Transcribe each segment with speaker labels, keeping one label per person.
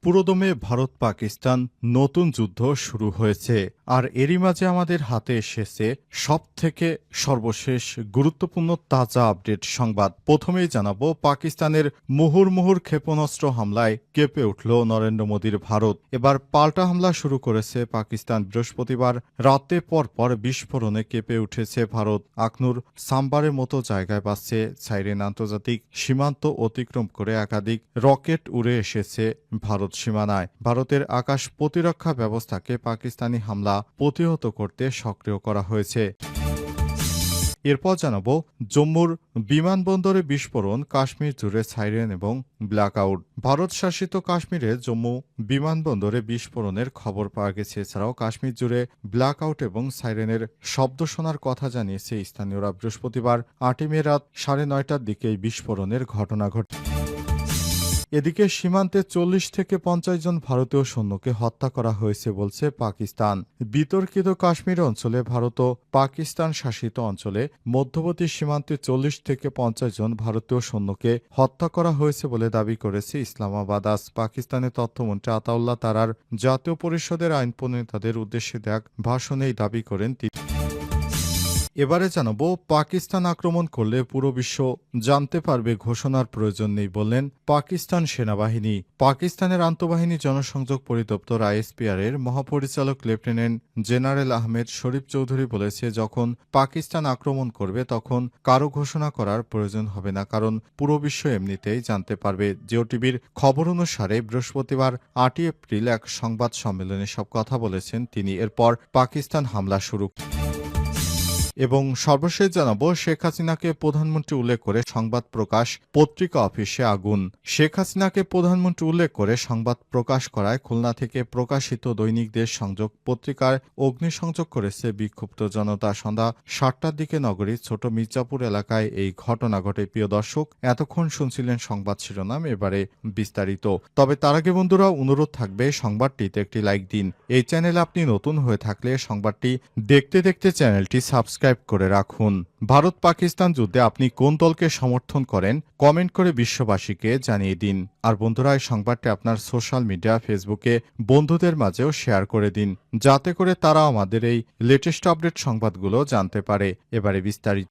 Speaker 1: পুরোদমে ভারত পাকিস্তান নতুন যুদ্ধ শুরু হয়েছে। আর এরই মাঝে আমাদের হাতে এসেছে সবথেকে সর্বশেষ গুরুত্বপূর্ণ তাজা আপডেট সংবাদ। প্রথমেই জানাবো, পাকিস্তানের মুহুর্মুহুর ক্ষেপণাস্ত্র হামলায় কেঁপে উঠল নরেন্দ্র মোদীর ভারত। এবার পাল্টা হামলা শুরু করেছে পাকিস্তান। বৃহস্পতিবার রাতে পরপর বিস্ফোরণে কেঁপে উঠেছে ভারত। আখনুর সাম্বারের মতো জায়গায় বাজছে সাইরেন। আন্তর্জাতিক সীমান্ত অতিক্রম করে একাধিক রকেট উড়ে এসেছে ভারত সীমানায়। ভারতের আকাশ প্রতিরক্ষা ব্যবস্থাকে পাকিস্তানি হামলা প্রতিহত করতে সক্রিয় করা হয়েছে। এরপর জানাবো, জম্মুর বিমানবন্দরে বিস্ফোরণ, কাশ্মীর জুড়ে সাইরেন এবং ব্ল্যাকআউট। ভারত শাসিত কাশ্মীরে জম্মু বিমানবন্দরে বিস্ফোরণের খবর পাওয়া গেছে। এছাড়াও কাশ্মীর জুড়ে ব্ল্যাকআউট এবং সাইরেনের শব্দ শোনার কথা জানিয়েছে স্থানীয়রা। বৃহস্পতিবার ৮ই মে রাত ৯:৩০টার দিকে এই বিস্ফোরণের ঘটনা ঘটে। এদিকে সীমান্তে ৪০ থেকে ৫০ জন ভারতীয় সৈন্যকে হত্যা করা হয়েছে বলছে পাকিস্তান। বিতর্কিত কাশ্মীর অঞ্চলে ভারত ও পাকিস্তান শাসিত অঞ্চলে মধ্যবর্তী সীমান্তে ৪০ থেকে ৫০ জন ভারতীয় সৈন্যকে হত্যা করা হয়েছে বলে দাবি করেছে ইসলামাবাদ। আজ পাকিস্তানের তথ্যমন্ত্রী আতাউল্লাহ তারার জাতীয় পরিষদের আইন প্রণেতাদের উদ্দেশ্যে দেয়া ভাষণে এই দাবি করেন তিনি। এবারে জানাবো, পাকিস্তান আক্রমণ করলে পুরো বিশ্ব জানতে পারবে, ঘোষণার প্রয়োজন নেই বললেন পাকিস্তান সেনাবাহিনী। পাকিস্তানের আন্তঃবাহিনী জনসংযোগ পরিদপ্তর আইএসপিআর এর মহাপরিচালক লেফটেন্যান্ট জেনারেল আহমেদ শরীফ চৌধুরী বলেছে, যখন পাকিস্তান আক্রমণ করবে তখন কারো ঘোষণা করার প্রয়োজন হবে না, কারণ পুরো বিশ্ব এমনিতেই জানতে পারবে। জিও টিভির খবর অনুসারে বৃহস্পতিবার ৮ই এপ্রিল এক সংবাদ সম্মেলনে সব কথা বলেছেন তিনি। এরপর পাকিস্তান হামলা শুরু। এবং সর্বশেষ জানাবো, শেখ হাসিনাকে প্রধানমন্ত্রী উল্লেখ করে সংবাদ প্রকাশ, পত্রিকা অফিসে আগুন। শেখ হাসিনাকে প্রধানমন্ত্রী উল্লেখ করে সংবাদ প্রকাশ করায় খুলনা থেকে প্রকাশিত দৈনিক দেশ সংযোগ পত্রিকার অগ্নিসংযোগ করেছে বিক্ষুব্ধ জনতা। সন্ধ্যা ৭টার দিকে নগরীর ছোট মির্জাপুর এলাকায় এই ঘটনা ঘটে। প্রিয় দর্শক, এতক্ষণ শুনছিলেন সংবাদ শিরোনাম, এবারে বিস্তারিত। তবে তার আগে বন্ধুরা, অনুরোধ থাকবে সংবাদটিতে একটি লাইক দিন। এই চ্যানেলে আপনি নতুন হয়ে থাকলে সংবাদটি দেখতে দেখতে চ্যানেলটি সাবস্ক্রাইব করে রাখুন। ভারত পাকিস্তান যুদ্ধে আপনি কোন দলকে সমর্থন করেন কমেন্ট করে বিশ্ববাসীকে জানিয়ে দিন। আর বন্ধুরা, এই সংবাদটি আপনার সোশ্যাল মিডিয়া ফেসবুকে বন্ধুদের মাঝেও শেয়ার করে দিন, যাতে করে তারা আমাদের এই লেটেস্ট আপডেট সংবাদগুলো জানতে পারে। এবারে বিস্তারিত।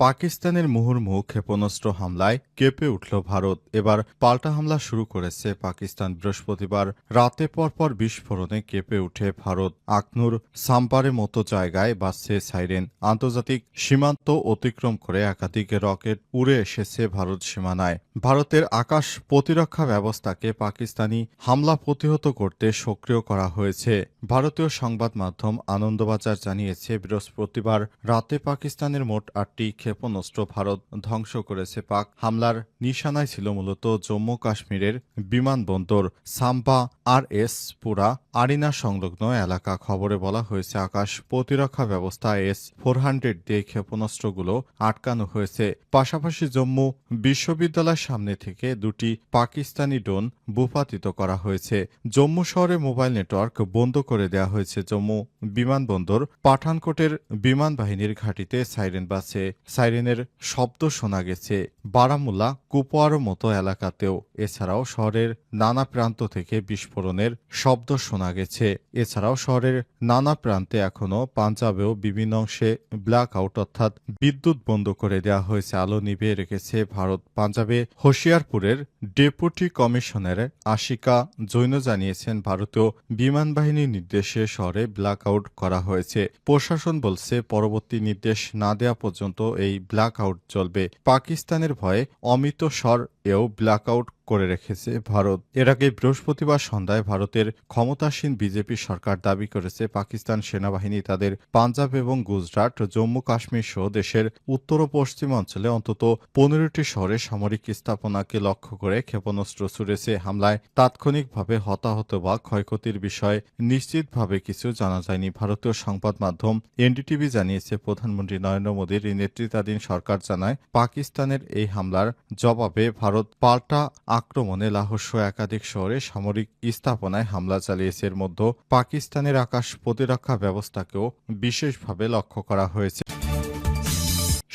Speaker 1: পাকিস্তানের মুহুর্মুহু ক্ষেপণাস্ত্র হামলায় কেঁপে উঠল ভারত। এবার পাল্টা হামলা শুরু করেছে পাকিস্তান। বৃহস্পতিবার রাতে পরপর বিস্ফোরণে কেঁপে উঠে ভারত। আখনুর সাম্পারের মতো জায়গায় বাজছে সাইরেন। আন্তর্জাতিক সীমান্ত অতিক্রম করে একাধিক রকেট উড়ে এসেছে ভারত সীমানায়। ভারতের আকাশ প্রতিরক্ষা ব্যবস্থাকে পাকিস্তানি হামলা প্রতিহত করতে সক্রিয় করা হয়েছে। ভারতীয় সংবাদ মাধ্যম আনন্দবাজার জানিয়েছে, বৃহস্পতিবার রাতে পাকিস্তানের মোট ৮টি ক্ষেপণাস্ত্র ভারত ধ্বংস করেছে। পাক হামলার নিশানায় ছিল মূলত জম্মু কাশ্মীরের বিমানবন্দর সাম্বা আর এস পুরা আরিনা সংলগ্ন এলাকা। খবরে বলা হয়েছে, আকাশ প্রতিরক্ষা ব্যবস্থা S-400 দিয়ে ক্ষেপণাস্ত্রগুলো আটকানো হয়েছে। পাশাপাশি জম্মু বিশ্ববিদ্যালয়ের সামনে থেকে দুটি পাকিস্তানি ড্রোন ভূপাতিত করা হয়েছে। জম্মু শহরে মোবাইল নেটওয়ার্ক বন্ধ করে দেওয়া হয়েছে। জম্মু বিমানবন্দর পাঠানকোটের বিমান বাহিনীর ঘাঁটিতে সাইরেন বাজছে। সাইরেনের শব্দ শোনা গেছে বারামুল্লা, কুপওয়ার মতো এলাকাতেও। এছাড়াও শহরের নানা প্রান্ত থেকে বিস্ফোরণের শব্দ শোনা গেছে। এছাড়াও শহরের নানা প্রান্তে এখনও পাঞ্জাবেও বিভিন্ন অংশে ব্ল্যাকআউট অর্থাৎ বিদ্যুৎ বন্ধ করে দেওয়া হয়েছে, আলো নিভিয়ে রেখেছে ভারত। পাঞ্জাবে হোশিয়ারপুরের ডেপুটি কমিশনার আশিকা জৈন জানিয়েছেন, ভারতীয় বিমান বাহিনীর নির্দেশে শহরে ব্ল্যাকআউট করা হয়েছে। প্রশাসন বলছে, পরবর্তী নির্দেশ না দেওয়া পর্যন্ত এই ব্ল্যাকআউট চলবে। পাকিস্তানের ভয়ে অমৃতসর এও ব্ল্যাকআউট করে রেখেছে ভারত। এর আগে বৃহস্পতিবার সন্ধ্যায় ভারতের ক্ষমতাসীন বিজেপি সরকার দাবি করেছে, পাকিস্তান সেনাবাহিনী তাদের পাঞ্জাব এবং গুজরাট, জম্মু কাশ্মীর সহ দেশের উত্তর ও পশ্চিম অঞ্চলে অন্তত ১৫টি শহরে সামরিক স্থাপনাকে লক্ষ্য করে ক্ষেপণাস্ত্র ছুড়েছে। হামলায় তাৎক্ষণিকভাবে হতাহত বা ক্ষয়ক্ষতির বিষয়ে নিশ্চিতভাবে কিছু জানা যায়নি। ভারতীয় সংবাদ মাধ্যম এনডিটিভি জানিয়েছে, প্রধানমন্ত্রী নরেন্দ্র মোদীর নেতৃত্বাধীন সরকার জানায়, পাকিস্তানের এই হামলার জবাবে ভারত পাল্টা আক্রমণে লাহোর একাধিক শহরে সামরিক স্থাপনায় হামলা চালিয়েছে। এর মধ্যে পাকিস্তানের আকাশ প্রতিরক্ষা ব্যবস্থাকেও বিশেষভাবে লক্ষ্য করা হয়েছে।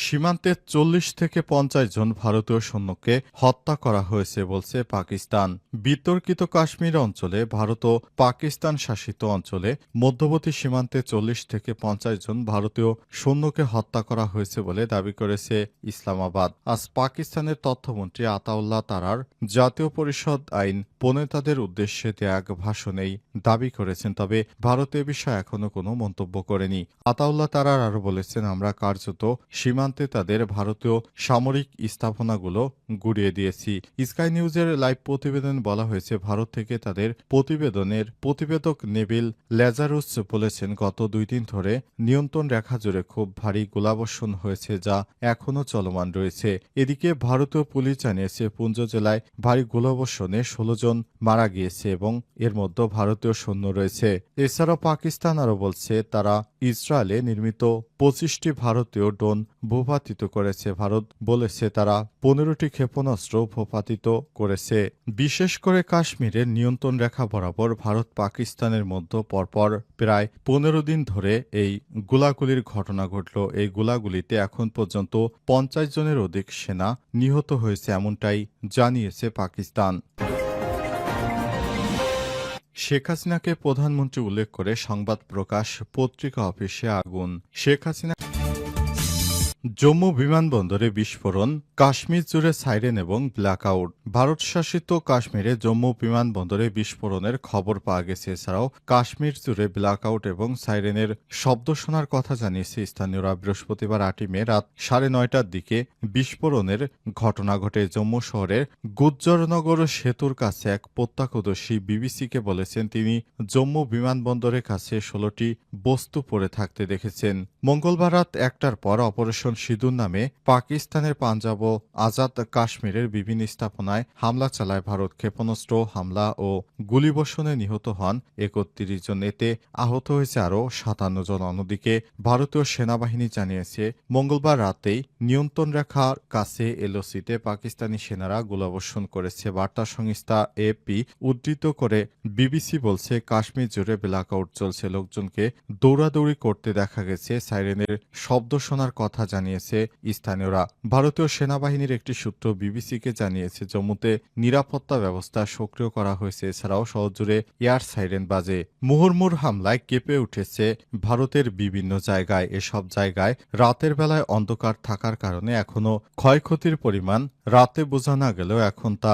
Speaker 1: সীমান্তে ৪০ থেকে ৫০ জন ভারতীয় সৈন্যকে হত্যা করা হয়েছে বলছে পাকিস্তান। বিতর্কিত কাশ্মীর অঞ্চলে ভারত ও পাকিস্তান শাসিত অঞ্চলে মধ্যবর্তী সীমান্তে ৪০ থেকে ৫০ জন ভারতীয় সৈন্যকে হত্যা করা হয়েছে বলে দাবি করেছে ইসলামাবাদ। আজ পাকিস্তানের তথ্যমন্ত্রী আতাউল্লাহ তারার জাতীয় পরিষদ আইন প্রণেতাদের উদ্দেশ্যে দেয়া এক ভাষণেই দাবি করেছেন। তবে ভারত এ বিষয়ে এখনো কোনো মন্তব্য করেনি। আতাউল্লাহ তারার আরও বলেছেন, আমরা কার্যত সীমান্তে তাদের ভারতীয় সামরিক স্থাপনাগুলো গুড়িয়ে দিয়েছি। স্কাই নিউজের লাইভ প্রতিবেদনে বলা হয়েছে, ভারত থেকে তাদের প্রতিবেদক নেভিল ল্যাজারুস বলেছেন, গত ২ দিন ধরে নিয়ন্ত্রণ রেখা জুড়ে খুব ভারী গোলাবর্ষণ হয়েছে, যা এখনও চলমান রয়েছে। এদিকে ভারতীয় পুলিশ জানিয়েছে, পুঞ্চ জেলায় ভারী গোলাবর্ষণে ১৬ জন মারা গিয়েছে এবং এর মধ্যে ভারতীয় সৈন্য রয়েছে। এছাড়াও পাকিস্তান আরও বলছে, তারা ইসরায়েলে নির্মিত ২৫টি ভারতীয় ড্রোন ভূপাতিত করেছে। ভারত বলেছে, তারা ১৫টি ক্ষেপণাস্ত্র ভূপাতিত করেছে। বিশেষ করে কাশ্মীরের নিয়ন্ত্রণ রেখা বরাবর ভারত পাকিস্তানের মধ্যে পরপর প্রায় ১৫ দিন ধরে এই গোলাগুলির ঘটনা ঘটল। এই গোলাগুলিতে এখন পর্যন্ত ৫০ জনের অধিক সেনা নিহত হয়েছে, এমনটাই জানিয়েছে পাকিস্তান। শেখ হাসিনাকে প্রধানমন্ত্রী উল্লেখ করে সংবাদ প্রকাশ, পত্রিকা অফিসে আগুন। শেখ হাসিনা জম্মু বিমানবন্দরে বিস্ফোরণ, কাশ্মীর জুড়ে সাইরেন এবং ব্ল্যাকআউট। ভারত শাসিত কাশ্মীরে জম্মু বিমানবন্দরে বিস্ফোরণের খবর পাওয়া গেছে। এছাড়াও কাশ্মীর জুড়ে ব্ল্যাকআউট এবং সাইরেনের শব্দ শোনার কথা জানিয়েছে স্থানীয়রা। বৃহস্পতিবার ৮ মে রাত ৯:৩০টার দিকে বিস্ফোরণের ঘটনা ঘটে। জম্মু শহরের গুজ্জরনগর সেতুর কাছে এক প্রত্যক্ষদর্শী বিবিসিকে বলেছেন, তিনি জম্মু বিমানবন্দরের কাছে ১৬টি বস্তু পড়ে থাকতে দেখেছেন। মঙ্গলবার রাত ১টার পর অপারেশন সিঁদুর নামে পাকিস্তানের পাঞ্জাব ও আজাদ কাশ্মীরের বিভিন্ন স্থাপনায় হামলা চালায় ভারত। ক্ষেপণাস্ত্র হামলা ও গুলিবর্ষণে নিহত হন ৩১ জন, এতে আহত হয়েছে আরও ৫৭ জন। অন্যদিকে ভারতীয় সেনাবাহিনী জানিয়েছে, মঙ্গলবার রাতেই নিয়ন্ত্রণ রেখার কাছে এলওসিতে পাকিস্তানি সেনারা গোলাবর্ষণ করেছে। বার্তা সংস্থা এএপি উদ্ধৃত করে বিবিসি বলছে, কাশ্মীর জুড়ে ব্ল্যাকআউট চলছে, লোকজনকে দৌড়াদৌড়ি করতে দেখা গেছে। সাইরেনের শব্দ শোনার কথা জানিয়েছে স্থানীয়রা। ভারতীয় সেনাবাহিনীর একটি সূত্র বিবিসিকে জানিয়েছে, জম্মুতে নিরাপত্তা ব্যবস্থা সক্রিয় করা হয়েছে। এছাড়াও শহর জুড়ে এয়ার সাইরেন বাজে। মুহুর্মুর হামলায় কেঁপে উঠেছে ভারতের বিভিন্ন জায়গায়। এসব জায়গায় রাতের বেলায় অন্ধকার থাকার কারণে এখনও ক্ষয়ক্ষতির পরিমাণ রাতে বোঝা না গেলেও এখন তা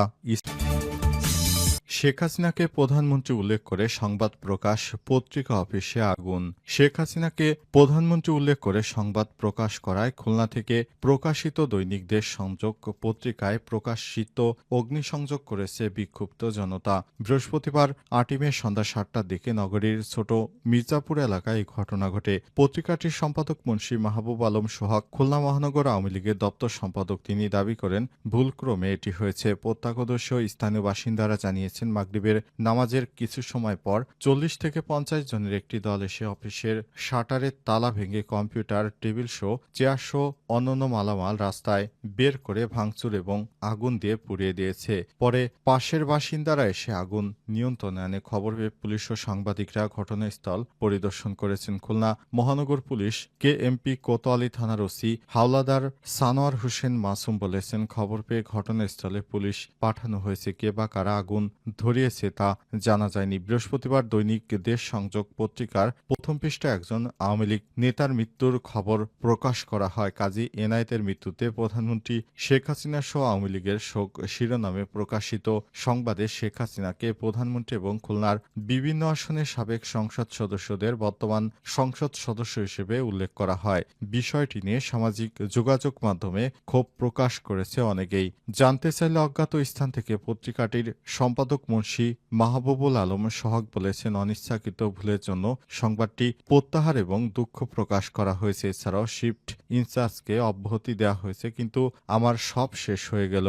Speaker 1: শেখ হাসিনাকে প্রধানমন্ত্রী উল্লেখ করে সংবাদ প্রকাশ, পত্রিকা অফিসে আগুন। শেখ হাসিনাকে প্রধানমন্ত্রী উল্লেখ করে সংবাদ প্রকাশ করায় খুলনা থেকে প্রকাশিত দৈনিক দেশ সংযোগ পত্রিকায় প্রকাশিত অগ্নিসংযোগ করেছে বিক্ষুব্ধ জনতা। বৃহস্পতিবার ৮ মে সন্ধ্যা ৭টার দিকে নগরীর ছোট মির্জাপুর এলাকায় এই ঘটনা ঘটে। পত্রিকাটির সম্পাদক মুন্সী মাহবুব আলম সোহাগ, খুলনা মহানগর আওয়ামী লীগের দপ্তর সম্পাদক, তিনি দাবি করেন, ভুলক্রমে এটি হয়েছে। প্রত্যক্ষদর্শী ও স্থানীয় বাসিন্দারা জানিয়েছেন, মাগরিবের নামাজের কিছু সময় পর ৪০ থেকে ৫০ জনের একটি দল এসে অফিসের শাটারের তালা ভেঙে computer, table show, chair show, অন্যান্য মালামাল রাস্তায় বের করে ভাঙচুর এবং আগুন দিয়ে পুড়িয়ে দিয়েছে। পরে পাশের বাসিন্দারা এসে আগুন নিয়ন্ত্রণে আনে। খবর পেয়ে পুলিশ ও সাংবাদিকরা ঘটনাস্থল পরিদর্শন করেছেন। খুলনা মহানগর পুলিশ কেএমপি কোতোয়ালি থানার ওসি হাওলাদার সানোয়ার হোসেন মাসুম বলেছেন, খবর পেয়ে ঘটনাস্থলে পুলিশ পাঠানো হয়েছে। কে বা কারা আগুন ধরিয়েছে তা জানা যায়নি। বৃহস্পতিবার দৈনিক দেশ সংযোগ পত্রিকার প্রথম পৃষ্ঠায় একজন আওয়ামী লীগ নেতার মৃত্যুর খবর প্রকাশ করা হয়। কাজী এনায়েতের মৃত্যুতে প্রধানমন্ত্রী শেখ হাসিনা সহ আওয়ামী লীগের শোক শিরোনামে প্রকাশিত সংবাদে শেখ হাসিনাকে প্রধানমন্ত্রী এবং খুলনার বিভিন্ন আসনের সাবেক সংসদ সদস্যদের বর্তমান সংসদ সদস্য হিসেবে উল্লেখ করা হয়। বিষয়টি নিয়ে সামাজিক যোগাযোগ মাধ্যমে ক্ষোভ প্রকাশ করেছে অনেকেই। জানতে চাইলে অজ্ঞাত স্থান থেকে পত্রিকাটির সম্পাদক মুন্সী মাহবুবুল আলম সোহাগ বলেছেন, অনিচ্ছাকৃত ভুলের জন্য সংবাদটি প্রত্যাহার এবং দুঃখ প্রকাশ করা হয়েছে। এছাড়াও শিফট ইনচার্জকে অব্যাহতি দেওয়া হয়েছে, কিন্তু আমার সব শেষ হয়ে গেল।